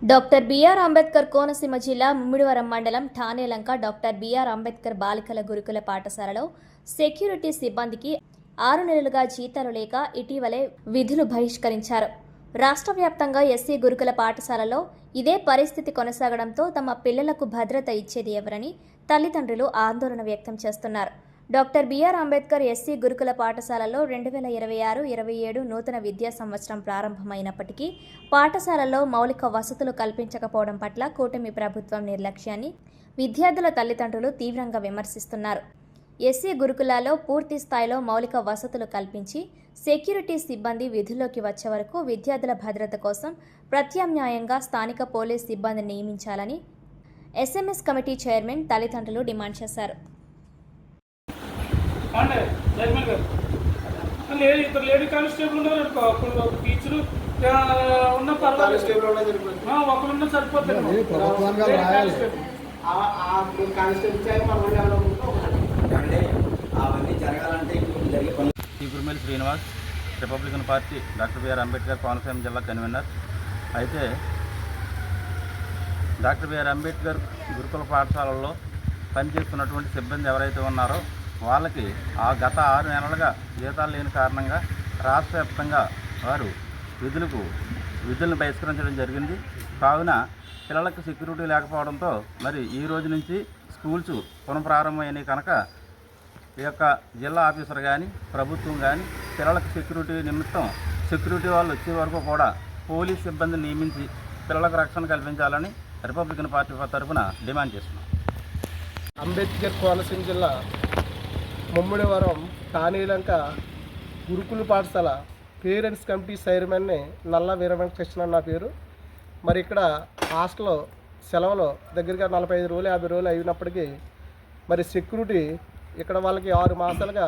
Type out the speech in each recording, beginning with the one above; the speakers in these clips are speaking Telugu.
డాక్టర్ బిఆర్ అంబేద్కర్ కోనసీమ జిల్లా ముమ్మిడివరం మండలం ఠానేలంక డాక్టర్ బిఆర్ అంబేద్కర్ బాలికల గురుకుల పాఠశాలలో సెక్యూరిటీ సిబ్బందికి 6 నెలలుగా జీతాలు లేక ఇటీవలే విధులు బహిష్కరించారు. రాష్ట్ర వ్యాప్తంగా ఎస్సీ గురుకుల పాఠశాలలో ఇదే పరిస్థితి కొనసాగడంతో తమ పిల్లలకు భద్రత ఇచ్చేది ఎవరని తల్లిదండ్రులు ఆందోళన వ్యక్తం చేస్తున్నారు. డాక్టర్ బిఆర్ అంబేద్కర్ ఎస్సీ గురుకుల పాఠశాలలో 2026-27 నూతన విద్యా సంవత్సరం ప్రారంభమైనప్పటికీ పాఠశాలలో మౌలిక వసతులు కల్పించకపోవడం పట్ల కూటమి ప్రభుత్వం నిర్లక్ష్యాన్ని విద్యార్థుల తల్లిదండ్రులు తీవ్రంగా విమర్శిస్తున్నారు. ఎస్సీ గురుకులాల్లో పూర్తి స్థాయిలో మౌలిక వసతులు కల్పించి సెక్యూరిటీ సిబ్బంది విధుల్లోకి వచ్చే వరకు విద్యార్థుల భద్రత కోసం ప్రత్యామ్నాయంగా స్థానిక పోలీస్ సిబ్బందిని నియమించాలని ఎస్ఎంఎస్ కమిటీ చైర్మన్ తల్లిదండ్రులు డిమాండ్ చేశారు. లేదు ఇద్దరు లేడీ కానిస్టేబుల్ ఉన్నారు అప్పుడు టీచరు ఉన్న ఒకరున్న సరిపోతుంది. Cheepurumalli Srinivas, Republican party doctor BR Ambedkar Konaseema జిల్లా కన్వీనర్. అయితే డాక్టర్ బిఆర్ అంబేద్కర్ గురుకుల పాఠశాలలో పనిచేస్తున్నటువంటి సిబ్బంది ఎవరైతే ఉన్నారో వాళ్ళకి గత 6 నెలలుగా జీతాలు లేని కారణంగా రాష్ట్ర వ్యాప్తంగా వారు విధులను బహిష్కరించడం జరిగింది. కావున పిల్లలకు సెక్యూరిటీ లేకపోవడంతో మరి ఈ రోజు నుంచి స్కూల్స్ పునఃప్రారంభమైనవి కనుక ఈ యొక్క జిల్లా ఆఫీసర్ కానీ ప్రభుత్వం కానీ పిల్లలకు సెక్యూరిటీ నిమిత్తం సెక్యూరిటీ వాళ్ళు వచ్చే వరకు కూడా పోలీస్ సిబ్బందిని నియమించి పిల్లలకు రక్షణ కల్పించాలని రిపబ్లికన్ పార్టీ తరఫున డిమాండ్ చేస్తున్నాం. అంబేద్కర్ కోనసీమ జిల్లా ముమ్మిడివరం ఠానేలంక గురుకుల పాఠశాల పేరెంట్స్ కమిటీ చైర్మన్ని నల్ల వీరవెంకటకృష్ణ నా పేరు. మరి ఇక్కడ హాస్టల్లో సెలవులు దగ్గరగా 45 రోజులు 50 రోజులు అయినప్పటికీ మరి సెక్యూరిటీ ఇక్కడ వాళ్ళకి 6 మాసాలుగా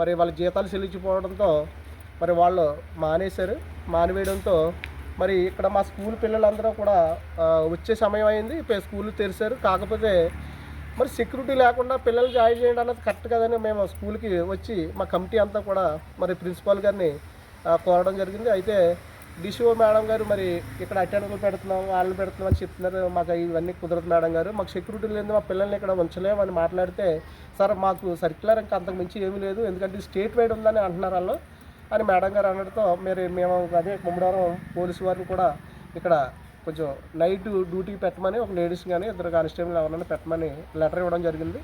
మరి వాళ్ళ జీతాలు చెల్లించిపోవడంతో మరి వాళ్ళు మానివేయడంతో మరి ఇక్కడ మా స్కూల్ పిల్లలందరూ కూడా వచ్చే సమయం అయింది, స్కూల్ తెరిచారు. కాకపోతే మరి సెక్యూరిటీ లేకుండా పిల్లలు జాయిన్ చేయడం అన్నది కరెక్ట్ కదని మేము స్కూల్కి వచ్చి మా కమిటీ అంతా కూడా మరి ప్రిన్సిపాల్ గారిని కోరడం జరిగింది. అయితే డిసిఓ మేడం గారు మరి ఇక్కడ అటెండర్లు పెడుతున్నాం వాళ్ళని పెడుతున్నాం అని చెప్తున్నారు. మాకు ఇవన్నీ కుదరదు మేడం గారు, మాకు సెక్యూరిటీ లేదు, మా పిల్లల్ని ఇక్కడ ఉంచలేము అని మాట్లాడితే, సార్ మాకు సర్క్యులర్ ఇంకా అంతకు మించి ఏమీ లేదు, ఎందుకంటే స్టేట్ వైడ్ ఉందని అంటున్నారు వాళ్ళు అని మేడం గారు అనడంతో మేము అదే ముమ్మడివరం పోలీసు వారిని కూడా ఇక్కడ కొంచెం నైట్ డ్యూటీకి పెట్టమని ఒక లేడీస్ కానీ 2 కానిస్టేబుల్ ఎవరైనా పెట్టమని లెటర్ ఇవ్వడం జరిగింది.